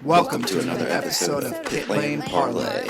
Welcome to another episode of Pit Lane Parlay.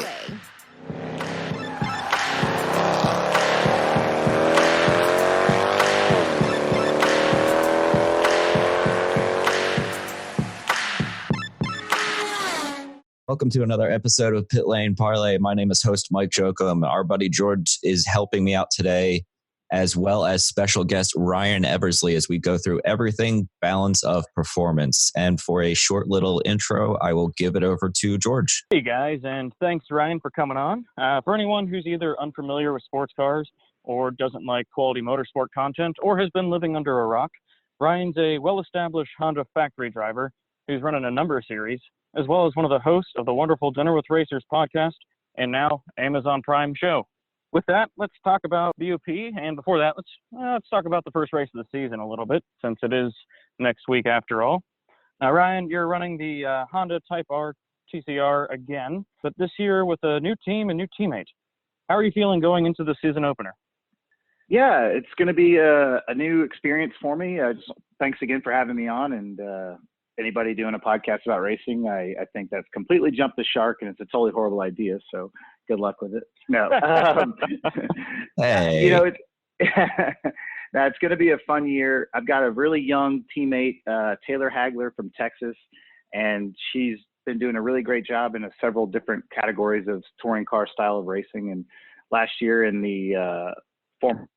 Welcome to another episode of Pit Lane Parlay. My name is host Mike Jokum. Our buddy George is helping me out today, as well as special guest Ryan Eversley, as we go through everything balance of performance. And for a short little intro, I will give it over to George. Hey guys, and thanks Ryan for coming on. For anyone who's either unfamiliar with sports cars or doesn't like quality motorsport content or has been living under a rock, Ryan's a well-established Honda factory driver who's running a number of series, as well as one of the hosts of the wonderful Dinner with Racers podcast and now Amazon Prime show. With that, let's talk about BOP, and before that, let's talk about the first race of the season a little bit, since it is next week after all. Now, Ryan, you're running the Honda Type R TCR again, but this year with a new team and new teammate. How are you feeling going into the season opener? Yeah, it's going to be a new experience for me. Thanks again for having me on, and anybody doing a podcast about racing, I think that's completely jumped the shark, and it's a totally horrible idea, so good luck with it. No. Hey. You know, it's going to be a fun year. I've got a really young teammate, Taylor Hagler from Texas, and she's been doing a really great job in several different categories of touring car style of racing. And last year in the former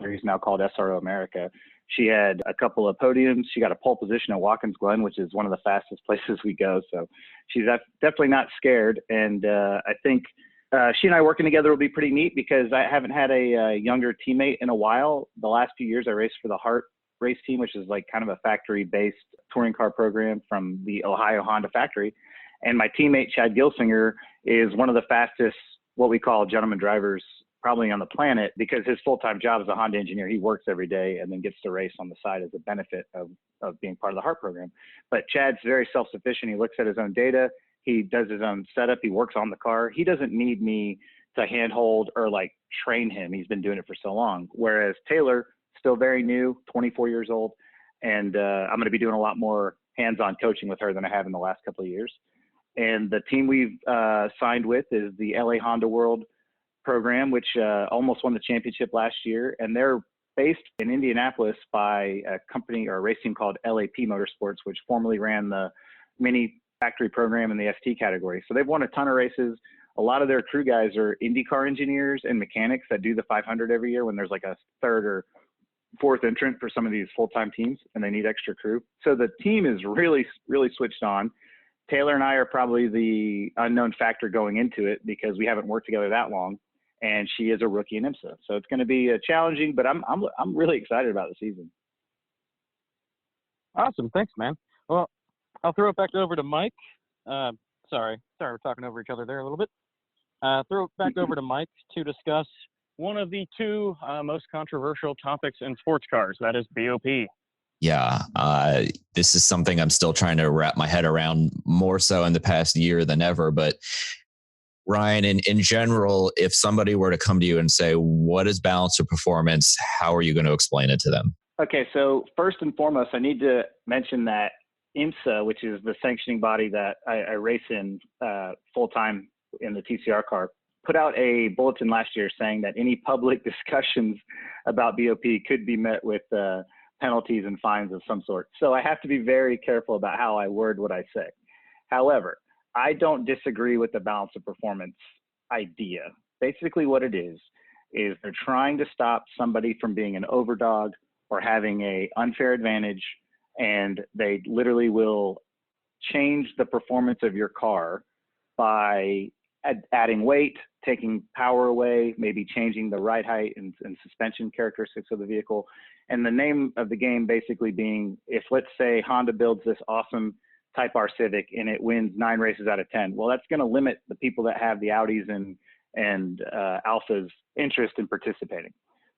series now called SRO America, she had a couple of podiums. She got a pole position at Watkins Glen, which is one of the fastest places we go. So she's definitely not scared. And I think she and I working together will be pretty neat because I haven't had a younger teammate in a while. The last few years I raced for the Hart race team, which is like kind of a factory-based touring car program from the Ohio Honda factory. And my teammate, Chad Gilsinger, is one of the fastest, what we call gentleman drivers probably on the planet, because his full-time job as a Honda engineer, he works every day and then gets to race on the side as a benefit of being part of the Hart program. But Chad's very self-sufficient. He looks at his own data. He does his own setup. He works on the car. He doesn't need me to handhold or like train him. He's been doing it for so long. Whereas Taylor, still very new, 24 years old. And I'm going to be doing a lot more hands-on coaching with her than I have in the last couple of years. And the team we've signed with is the LA Honda World program, which almost won the championship last year. And they're based in Indianapolis by a company or a race team called LAP Motorsports, which formerly ran the Mini factory program in the ST category. So they've won a ton of races. A lot of their crew guys are IndyCar engineers and mechanics that do the 500 every year when there's like a third or fourth entrant for some of these full-time teams and they need extra crew. So the team is really, really switched on. Taylor and I are probably the unknown factor going into it because we haven't worked together that long. And she is a rookie in IMSA. So it's going to be challenging, but I'm really excited about the season. Awesome. Thanks, man. Well, I'll throw it back over to Mike. Sorry, we're talking over each other there a little bit. Throw it back over to Mike to discuss one of the two most controversial topics in sports cars, that is BOP. Yeah, this is something I'm still trying to wrap my head around more so in the past year than ever, but Ryan, in general, if somebody were to come to you and say, what is balance of performance, how are you going to explain it to them? Okay, so first and foremost, I need to mention that IMSA, which is the sanctioning body that I race in full-time in the TCR car, put out a bulletin last year saying that any public discussions about BOP could be met with penalties and fines of some sort. So I have to be very careful about how I word what I say. However, I don't disagree with the balance of performance idea. Basically what it is they're trying to stop somebody from being an overdog or having an unfair advantage, and they literally will change the performance of your car by adding weight, taking power away, maybe changing the ride height and suspension characteristics of the vehicle. And the name of the game basically being, if let's say Honda builds this awesome Type R Civic and it wins 9 races out of 10. Well, that's going to limit the people that have the Audis and Alphas interest in participating.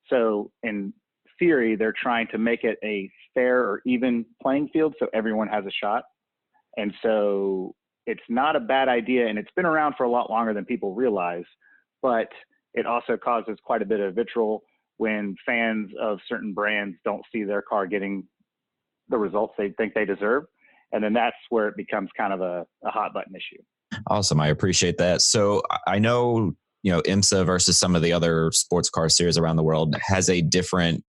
So in theory, they're trying to make it a fair or even playing field so everyone has a shot. And so it's not a bad idea, and it's been around for a lot longer than people realize, but it also causes quite a bit of vitriol when fans of certain brands don't see their car getting the results they think they deserve. And then that's where it becomes kind of a hot button issue. Awesome. I appreciate that. So I know, IMSA versus some of the other sports car series around the world has a different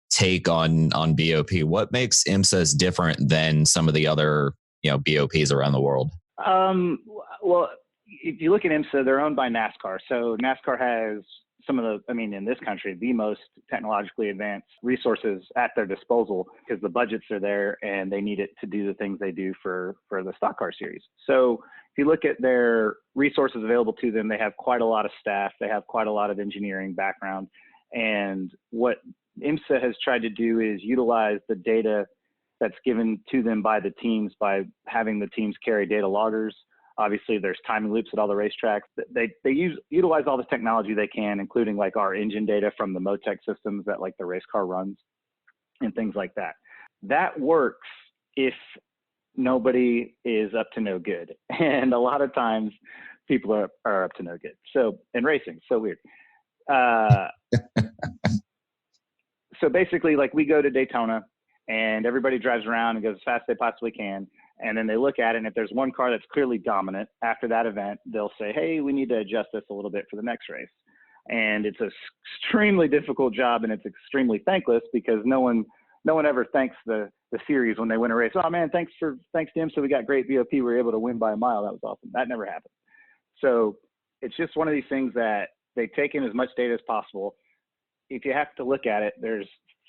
take on BOP. What makes IMSA's different than some of the other, BOPs around the world? Well, if you look at IMSA, they're owned by NASCAR. So NASCAR has in this country, the most technologically advanced resources at their disposal because the budgets are there and they need it to do the things they do for the stock car series. So if you look at their resources available to them, they have quite a lot of staff. They have quite a lot of engineering background. And what IMSA has tried to do is utilize the data that's given to them by the teams by having the teams carry data loggers. Obviously, there's timing loops at all the racetracks. They utilize all the technology they can, including like our engine data from the Motec systems that like the race car runs and things like that. That works if nobody is up to no good. And a lot of times people are up to no good. So in racing, so weird. So basically, like we go to Daytona and everybody drives around and goes as fast as they possibly can. And then they look at it, and if there's one car that's clearly dominant after that event, they'll say, hey, we need to adjust this a little bit for the next race. And it's an extremely difficult job, and it's extremely thankless because no one ever thanks the series when they win a race. Oh, man, thanks to him, so we got great VOP. We were able to win by a mile. That was awesome. That never happened. So it's just one of these things that they take in as much data as possible. If you have to look at it, there's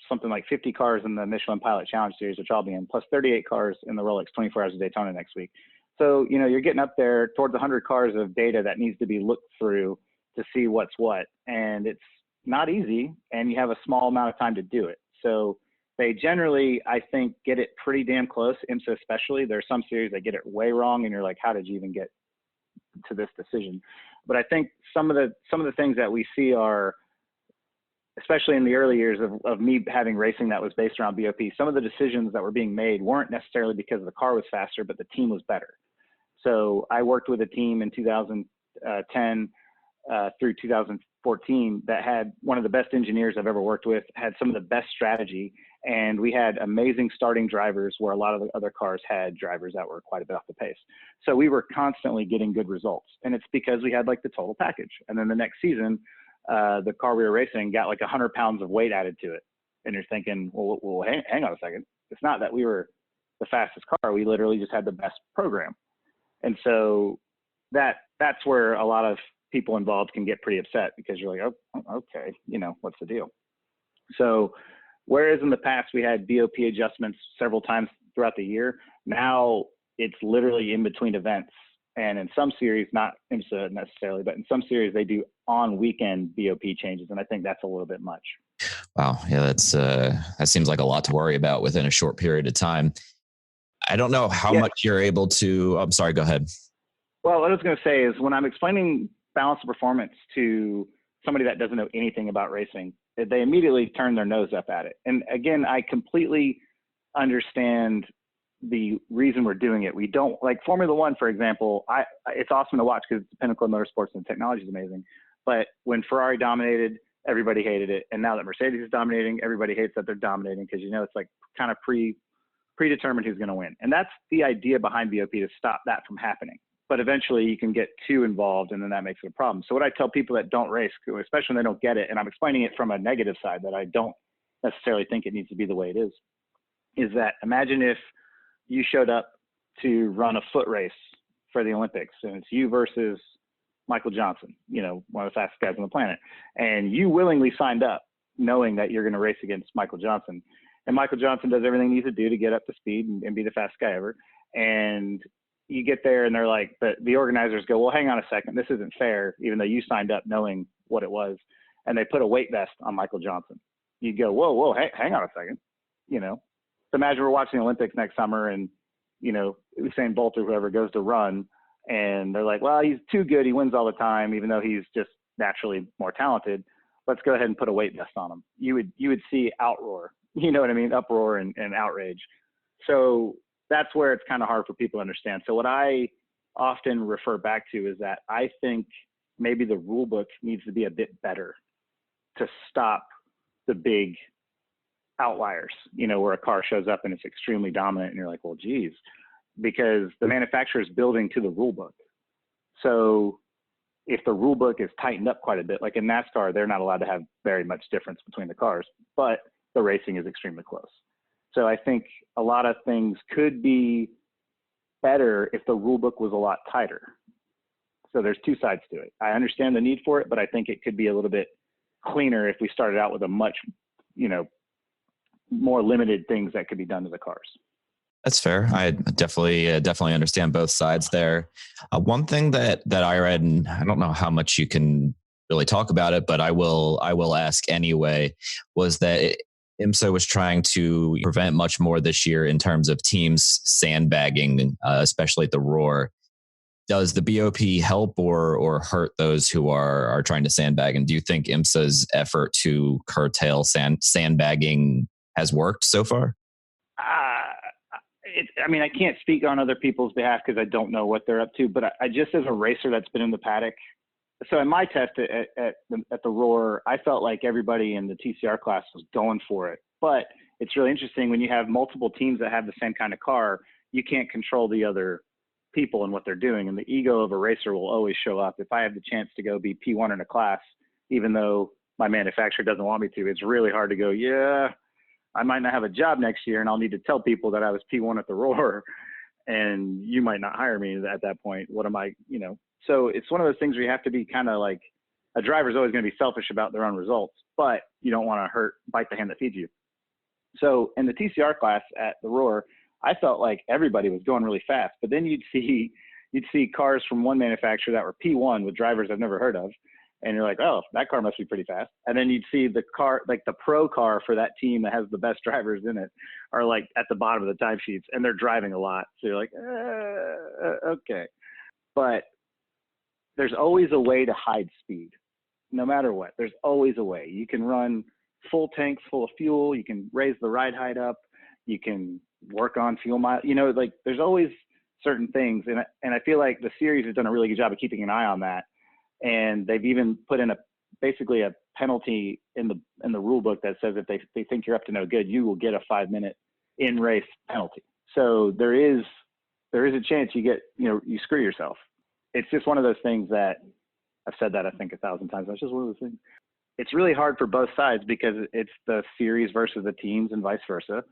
something like 50 cars in the Michelin Pilot Challenge Series, which I'll be in, plus 38 cars in the Rolex 24 Hours of Daytona next week. So, you're getting up there towards 100 cars of data that needs to be looked through to see what's what. And it's not easy, and you have a small amount of time to do it. So they generally, I think, get it pretty damn close, IMSA especially. There are some series that get it way wrong, and you're like, how did you even get to this decision? But I think some of the things that we see are, especially in the early years of me having racing that was based around BOP, some of the decisions that were being made weren't necessarily because the car was faster, but the team was better. So I worked with a team in 2010 through 2014 that had one of the best engineers I've ever worked with, had some of the best strategy, and we had amazing starting drivers where a lot of the other cars had drivers that were quite a bit off the pace. So we were constantly getting good results, and it's because we had like the total package. And then the next season, the car we were racing got like 100 pounds of weight added to it. And you're thinking, well, hang on a second. It's not that we were the fastest car. We literally just had the best program. And so that's where a lot of people involved can get pretty upset because you're like, oh, okay, what's the deal? So whereas in the past we had BOP adjustments several times throughout the year, now it's literally in between events. And in some series, not IMSA necessarily, but in some series they do on weekend BOP changes. And I think that's a little bit much. Wow. Yeah, that seems like a lot to worry about within a short period of time. I don't know how much you're able to, I'm sorry, go ahead. Well, what I was going to say is when I'm explaining balance of performance to somebody that doesn't know anything about racing, they immediately turn their nose up at it. And again, I completely understand the reason we're doing it. We don't like Formula One, for example. It's awesome to watch because it's the pinnacle of motorsports and the technology is amazing. But when Ferrari dominated, everybody hated it. And now that Mercedes is dominating, everybody hates that they're dominating because, it's like kind of predetermined who's going to win. And that's the idea behind BOP, to stop that from happening. But eventually you can get too involved and then that makes it a problem. So what I tell people that don't race, especially when they don't get it, and I'm explaining it from a negative side that I don't necessarily think it needs to be the way it is that imagine if you showed up to run a foot race for the Olympics and it's you versus Michael Johnson, one of the fastest guys on the planet. And you willingly signed up knowing that you're going to race against Michael Johnson. And Michael Johnson does everything he needs to do to get up to speed and be the fastest guy ever. And you get there and they're like, the organizers go, well, hang on a second. This isn't fair, even though you signed up knowing what it was. And they put a weight vest on Michael Johnson. You go, whoa, hang on a second. So imagine we're watching the Olympics next summer and Usain Bolt or whoever goes to run, and they're like, well, he's too good. He wins all the time, even though he's just naturally more talented. Let's go ahead and put a weight vest on him. You would see outroar, you know what I mean? Uproar and outrage. So that's where it's kind of hard for people to understand. So what I often refer back to is that I think maybe the rule book needs to be a bit better to stop the big outliers, where a car shows up and it's extremely dominant and you're like, well, geez, because the manufacturer is building to the rule book. So if the rule book is tightened up quite a bit, like in NASCAR, they're not allowed to have very much difference between the cars, but the racing is extremely close. So I think a lot of things could be better if the rule book was a lot tighter. So there's two sides to it. I understand the need for it, but I think it could be a little bit cleaner if we started out with a much, more limited things that could be done to the cars. That's fair. I definitely understand both sides there. One thing that I read, and I don't know how much you can really talk about it, but I will ask anyway, was that IMSA was trying to prevent much more this year in terms of teams sandbagging, especially at the Roar. Does the BOP help or hurt those who are trying to sandbag? And do you think IMSA's effort to curtail sandbagging has worked so far? I can't speak on other people's behalf because I don't know what they're up to, but I just, as a racer that's been in the paddock, so in my test at the Roar, I felt like everybody in the TCR class was going for it. But it's really interesting when you have multiple teams that have the same kind of car, you can't control the other people and what they're doing. And the ego of a racer will always show up. If I have the chance to go be P1 in a class, even though my manufacturer doesn't want me to, it's really hard to go, yeah, I might not have a job next year and I'll need to tell people that I was P1 at the Roar and you might not hire me at that point. What am I, So it's one of those things where you have to be kind of like, a driver's always going to be selfish about their own results, but you don't want to bite the hand that feeds you. So in the TCR class at the Roar, I felt like everybody was going really fast, but then you'd see cars from one manufacturer that were P1 with drivers I've never heard of. And you're like, oh, that car must be pretty fast. And then you'd see the car, like the pro car for that team that has the best drivers in it, are like at the bottom of the timesheets and they're driving a lot. So you're like, okay. But there's always a way to hide speed, no matter what. There's always a way. You can run full tanks full of fuel. You can raise the ride height up. You can work on fuel miles. There's always certain things. And I feel like the series has done a really good job of keeping an eye on that. And they've even put in basically a penalty in the rule book that says if they think you're up to no good, you will get a 5-minute in race penalty. So there is a chance you screw yourself. It's just one of those things that I've said that I think 1,000 times. That's just one of those things. It's really hard for both sides because it's the series versus the teams and vice versa.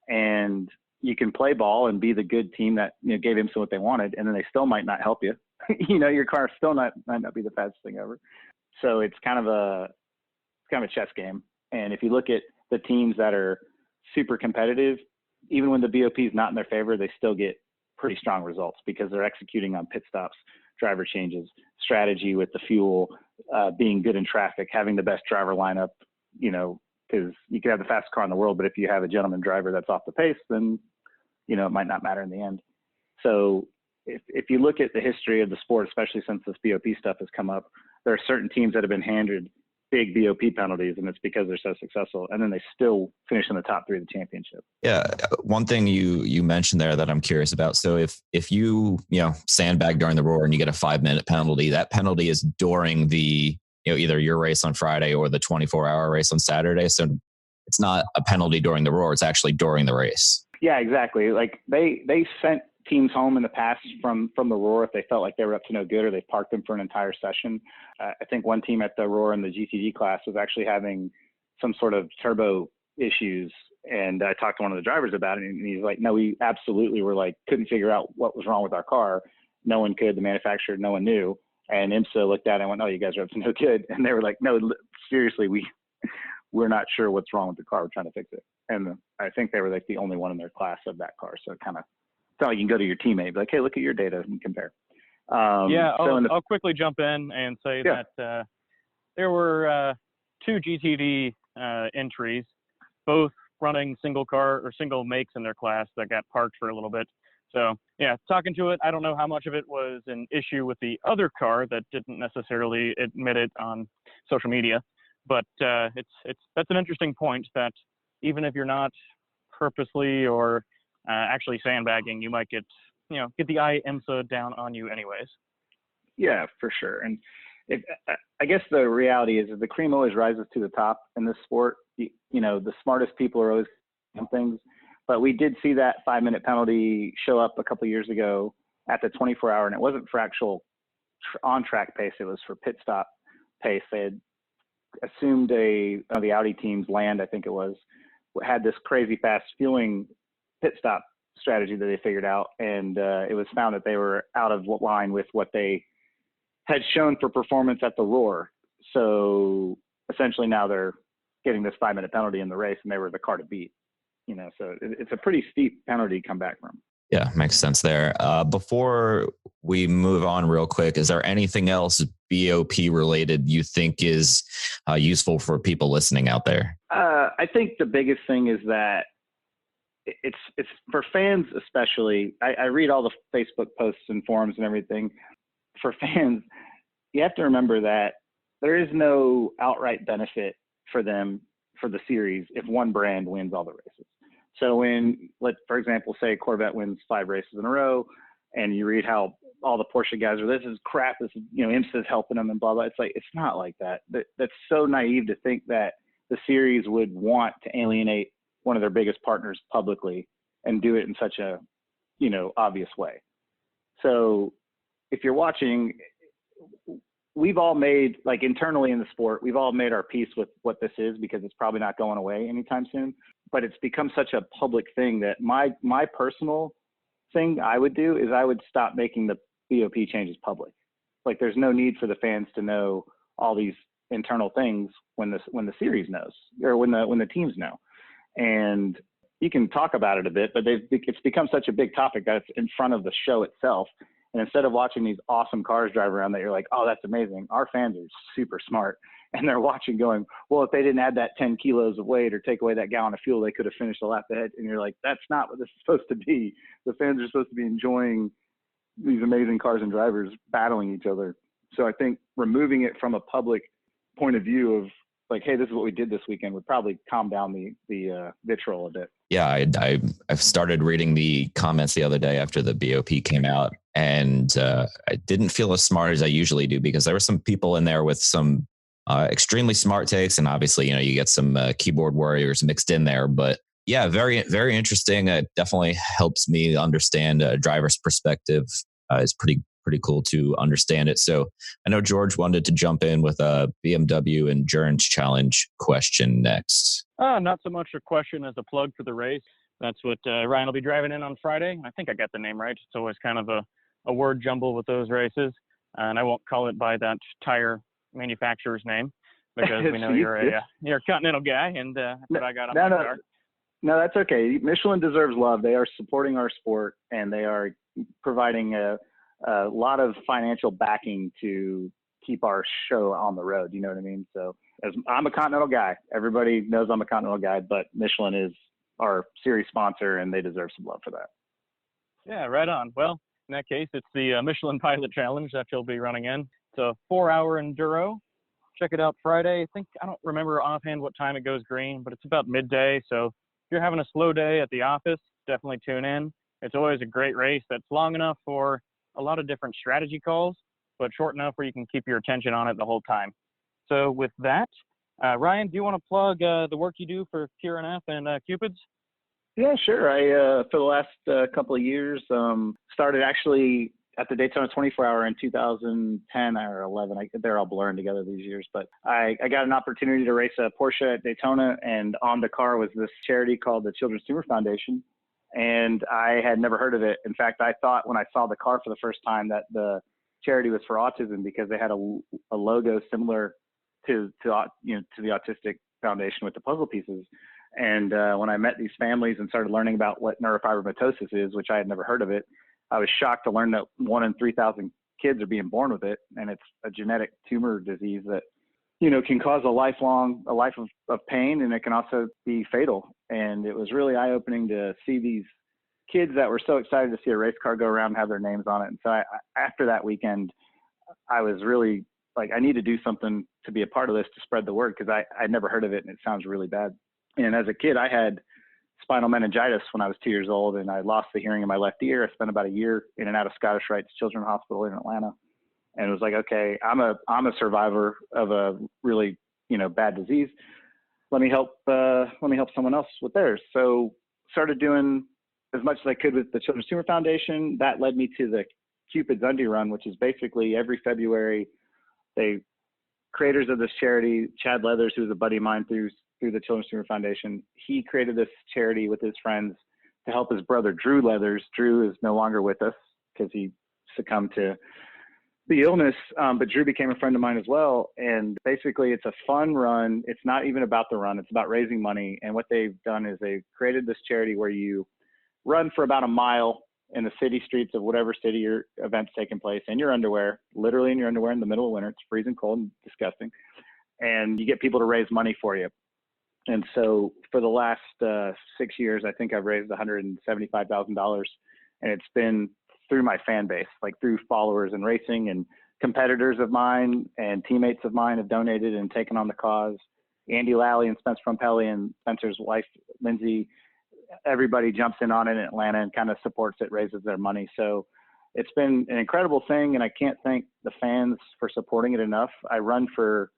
And you can play ball and be the good team that gave IMSA what they wanted, and then they still might not help you. Your car still might not be the fastest thing ever. So it's kind of a chess game. And if you look at the teams that are super competitive, even when the BOP is not in their favor, they still get pretty strong results because they're executing on pit stops, driver changes, strategy with the fuel, being good in traffic, having the best driver lineup, because you could have the fastest car in the world, but if you have a gentleman driver that's off the pace, then, it might not matter in the end. So if you look at the history of the sport, especially since this BOP stuff has come up, there are certain teams that have been handed big BOP penalties, and it's because they're so successful, and then they still finish in the top 3 of the championship. Yeah, one thing you mentioned there that I'm curious about. So if you sandbag during the Roar and you get a 5-minute penalty, that penalty is during the either your race on Friday or the 24-hour race on Saturday. So it's not a penalty during the Roar; it's actually during the race. Yeah, exactly. Like they sent teams home in the past from the Roar if they felt like they were up to no good or they parked them for an entire session. I think one team at the Roar in the GTD class was actually having some sort of turbo issues, and I talked to one of the drivers about it, and he's like, no, we absolutely were couldn't figure out what was wrong with our car. No one could. The manufacturer, no one knew. And IMSA looked at it and went, oh, you guys are up to no good. And they were like, no, seriously, we're not sure what's wrong with the car. We're trying to fix it. And I think they were the only one in their class of that car. So it kind of, it's not like you can go to your teammate, be like, hey, look at your data and compare. I'll quickly jump in and say that there were 2 GTD entries, both running single car or single makes in their class that got parked for a little bit. So, yeah, talking to it, I don't know how much of it was an issue with the other car that didn't necessarily admit it on social media. But that's an interesting point that even if you're not purposely or actually sandbagging, you might get the IMSA down on you anyways. Yeah, for sure. And I guess the reality is that the cream always rises to the top in this sport. The smartest people are always doing things. But we did see that 5-minute penalty show up a couple of years ago at the 24-hour, and it wasn't for actual on-track pace. It was for pit stop pace. They had assumed the Audi team's land, I think it was, had this crazy fast fueling pit stop strategy that they figured out, and it was found that they were out of line with what they had shown for performance at the Roar. So essentially now they're getting this 5-minute penalty in the race, and they were the car to beat. So it's a pretty steep penalty to come back from. Yeah, makes sense there. Before we move on real quick, is there anything else BOP related you think is useful for people listening out there? I think the biggest thing is that it's for fans especially. I read all the Facebook posts and forums and everything. For fans, you have to remember that there is no outright benefit for them for the series if one brand wins all the races. So when, for example, say Corvette wins 5 races in a row, and you read how all the Porsche guys are, this is crap, this is, IMSA's helping them and blah, blah. It's like, it's not like that. That's so naive to think that the series would want to alienate one of their biggest partners publicly and do it in such a, obvious way. So if you're watching, we've all made, internally in the sport, we've all made our peace with what this is, because it's probably not going away anytime soon. But it's become such a public thing that my personal thing I would do is I would stop making the BOP changes public. There's no need for the fans to know all these internal things when the series knows, or when the teams know. And you can talk about it a bit, but it's become such a big topic that it's in front of the show itself. And instead of watching these awesome cars drive around that you're like, oh, that's amazing, our fans are super smart. And they're watching going, well, if they didn't add that 10 kilos of weight or take away that gallon of fuel, they could have finished a lap ahead. And you're like, that's not what this is supposed to be. The fans are supposed to be enjoying these amazing cars and drivers battling each other. So I think removing it from a public point of view of hey, this is what we did this weekend would probably calm down the vitriol a bit. Yeah, I've started reading the comments the other day after the BOP came out, and I didn't feel as smart as I usually do, because there were some people in there with some extremely smart takes, and obviously, you get some keyboard warriors mixed in there. But yeah, very, very interesting. It definitely helps me understand a driver's perspective. It's pretty cool to understand it. So I know George wanted to jump in with a BMW Endurance Challenge question next. Not so much a question as a plug for the race. That's what Ryan will be driving in on Friday. I think I got the name right. It's always kind of a word jumble with those races. And I won't call it by that tire manufacturer's name, because we know you're a Continental guy, and that's what I got on my car. No, that's okay. Michelin deserves love. They are supporting our sport, and they are providing a lot of financial backing to keep our show on the road. You know what I mean? So as I'm a Continental guy, everybody knows I'm a Continental guy, but Michelin is our series sponsor, and they deserve some love for that. Yeah, right on. Well, in that case, it's the Michelin Pilot Challenge that you'll be running in. It's a 4-hour enduro. Check it out Friday. I don't remember offhand what time it goes green, but it's about midday. So if you're having a slow day at the office, definitely tune in. It's always a great race that's long enough for a lot of different strategy calls, but short enough where you can keep your attention on it the whole time. So with that, Ryan, do you want to plug the work you do for QRNF and Cupids? Yeah, sure. I for the last couple of years started actually at the Daytona 24-hour in 2010 or 11. They're all blurring together these years, but I got an opportunity to race a Porsche at Daytona, and on the car was this charity called the Children's Tumor Foundation. And I had never heard of it. In fact, I thought when I saw the car for the first time that the charity was for autism, because they had a logo similar to the Autistic Foundation with the puzzle pieces. And when I met these families and started learning about what neurofibromatosis is, which I had never heard of it, I was shocked to learn that 1 in 3,000 kids are being born with it. And it's a genetic tumor disease that can cause a life of pain, and it can also be fatal. And it was really eye-opening to see these kids that were so excited to see a race car go around and have their names on it. And so after that weekend, I was really like, I need to do something to be a part of this to spread the word, because I'd never heard of it and it sounds really bad. And as a kid, I had spinal meningitis when I was 2 years old, and I lost the hearing in my left ear. I spent about a year in and out of Scottish Rites Children's Hospital in Atlanta. And it was like, okay, I'm a survivor of a really, bad disease. Let me help someone else with theirs. So started doing as much as I could with the Children's Tumor Foundation. That led me to the Cupid's Undie Run, which is basically every February, creators of this charity, Chad Leathers, who's a buddy of mine through the Children's Tumor Foundation, he created this charity with his friends to help his brother, Drew Leathers. Drew is no longer with us because he succumbed to the illness, but Drew became a friend of mine as well. And basically it's a fun run. It's not even about the run. It's about raising money. And what they've done is they've created this charity where you run for about a mile in the city streets of whatever city your event's taking place in your underwear, literally in your underwear in the middle of winter. It's freezing cold and disgusting. And you get people to raise money for you. And so for the last 6 years, I think I've raised $175,000, and it's been through my fan base, like through followers and racing, and competitors of mine and teammates of mine have donated and taken on the cause. Andy Lally and Spencer Pompelli and Spencer's wife, Lindsay, everybody jumps in on it in Atlanta and kind of supports it, raises their money. So it's been an incredible thing, and I can't thank the fans for supporting it enough. I run for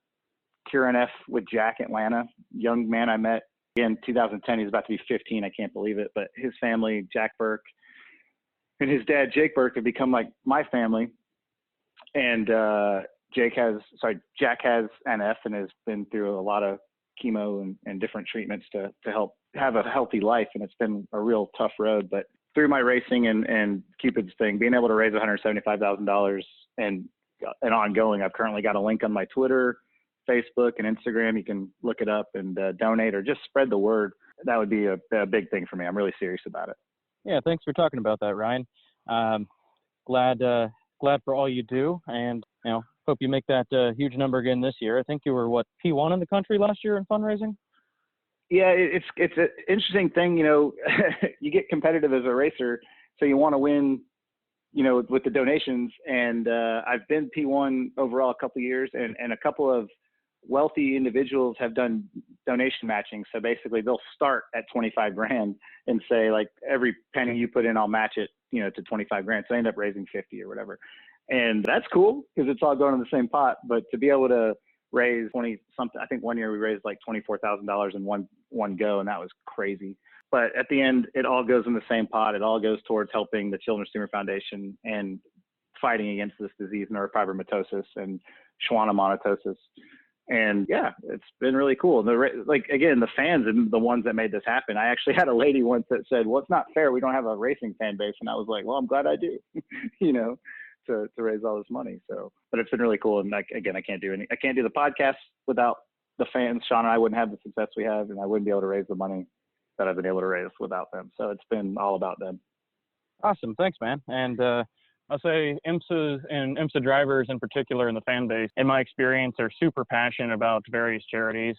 QRNF with Jack Atlanta, young man I met in 2010. He's about to be 15. I can't believe it. But his family, Jack Burke, and his dad, Jake Burke, have become like my family. And Jack has NF and has been through a lot of chemo and different treatments to help have a healthy life. And it's been a real tough road. But through my racing and Cupid's thing, being able to raise $175,000 and ongoing, I've currently got a link on my Twitter, Facebook, and Instagram. You can look it up and donate or just spread the word. That would be a big thing for me. I'm really serious about it. Yeah, thanks for talking about that, Ryan. Glad for all you do, and hope you make that huge number again this year. I think you were P1 in the country last year in fundraising. Yeah, it's an interesting thing. You get competitive as a racer, so you want to win. With the donations, and I've been P1 overall a couple of years, and a couple of wealthy individuals have done donation matching. So basically they'll start at 25 grand and say, like, every penny you put in, I'll match it, to 25 grand. So I end up raising 50 or whatever. And that's cool because it's all going in the same pot. But to be able to raise 20 something, I think one year we raised like $24,000 in one go, and that was crazy. But at the end, it all goes in the same pot. It all goes towards helping the Children's Tumor Foundation and fighting against this disease, neurofibromatosis and schwannomatosis. And yeah, it's been really cool. The fans are the ones that made this happen. I actually had a lady once that said, "Well, it's not fair. We don't have a racing fan base." And I was like, "Well, I'm glad I do," to raise all this money. So, but it's been really cool. And I can't do the podcast without the fans. Sean and I wouldn't have the success we have, and I wouldn't be able to raise the money that I've been able to raise without them. So it's been all about them. Awesome. Thanks, man. And I'll say IMSA and IMSA drivers in particular in the fan base, in my experience, are super passionate about various charities.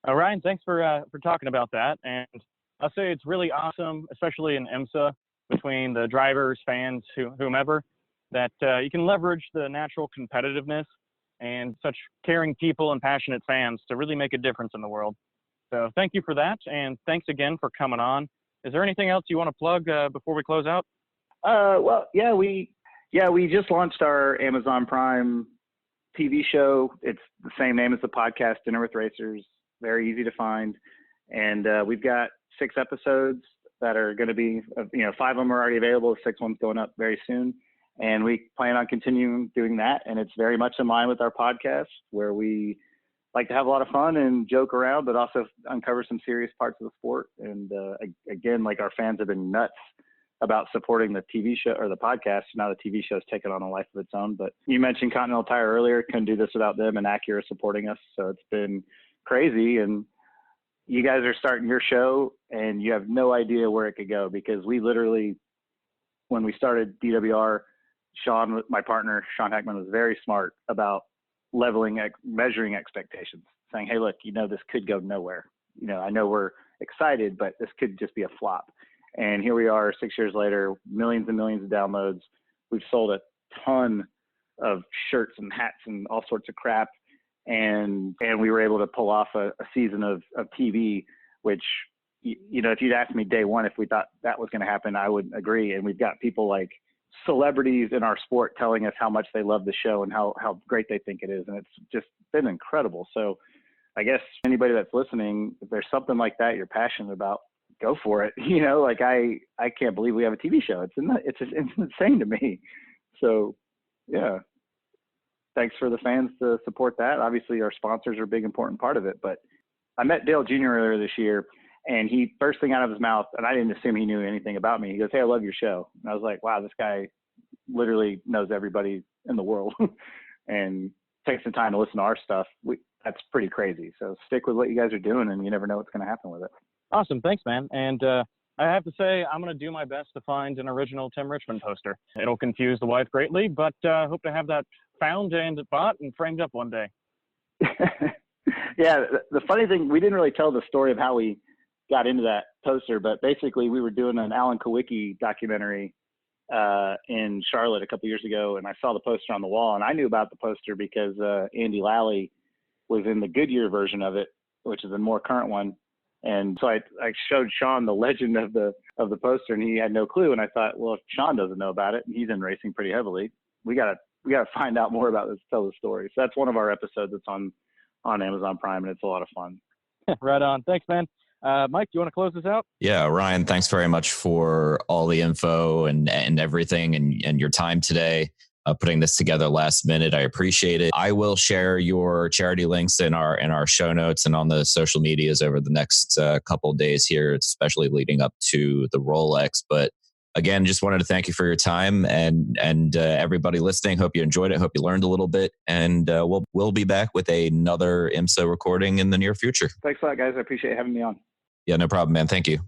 Ryan, thanks for talking about that. And I'll say it's really awesome, especially in IMSA, between the drivers, fans, whomever, that you can leverage the natural competitiveness and such caring people and passionate fans to really make a difference in the world. So thank you for that, and thanks again for coming on. Is there anything else you want to plug before we close out? We just launched our Amazon Prime TV show. It's the same name as the podcast, Dinner with Racers. Very easy to find, and we've got 6 episodes that are going to be, 5 of them are already available. 6 ones going up very soon, and we plan on continuing doing that. And it's very much in line with our podcast, where we like to have a lot of fun and joke around, but also uncover some serious parts of the sport. And again, like, our fans have been nuts about supporting the TV show or the podcast. Now the TV show's taken on a life of its own. But you mentioned Continental Tire earlier. Couldn't do this without them, and Acura supporting us. So it's been crazy. And you guys are starting your show, and you have no idea where it could go, because we literally, when we started DWR, Sean, my partner, Sean Heckman, was very smart about measuring expectations, saying, "Hey, look, this could go nowhere. I know we're excited, but this could just be a flop." And here we are 6 years later, millions and millions of downloads. We've sold a ton of shirts and hats and all sorts of crap. And we were able to pull off a season of TV, which, you know, if you'd asked me day one if we thought that was going to happen, I would agree. And we've got people like celebrities in our sport telling us how much they love the show and how great they think it is. And it's just been incredible. So I guess anybody that's listening, if there's something like that you're passionate about, go for it. You know, like I can't believe we have a TV show. It's insane to me. So yeah, thanks for the fans to support that. Obviously our sponsors are a big, important part of it, but I met Dale Jr. earlier this year, and he, first thing out of his mouth, and I didn't assume he knew anything about me, he goes, "Hey, I love your show." And I was like, wow, this guy literally knows everybody in the world and takes some time to listen to our stuff. That's pretty crazy. So stick with what you guys are doing, and you never know what's going to happen with it. Awesome. Thanks, man. And I have to say, I'm going to do my best to find an original Tim Richmond poster. It'll confuse the wife greatly, but hope to have that found and bought and framed up one day. Yeah, the funny thing, we didn't really tell the story of how we got into that poster, but basically we were doing an Alan Kowicki documentary in Charlotte a couple years ago, and I saw the poster on the wall, and I knew about the poster because Andy Lally was in the Goodyear version of it, which is a more current one. And so I showed Sean the legend of the poster, and he had no clue. And I thought, well, if Sean doesn't know about it, and he's in racing pretty heavily, we gotta find out more about this, tell the story. So that's one of our episodes that's on Amazon Prime, and it's a lot of fun. Right on. Thanks, man. Mike, do you want to close this out? Yeah, Ryan, thanks very much for all the info and everything and your time today. Putting this together last minute. I appreciate it. I will share your charity links in our show notes and on the social medias over the next couple of days here, especially leading up to the Rolex. But again, just wanted to thank you for your time and everybody listening. Hope you enjoyed it. Hope you learned a little bit. And we'll be back with another IMSA recording in the near future. Thanks a lot, guys. I appreciate having me on. Yeah, no problem, man. Thank you.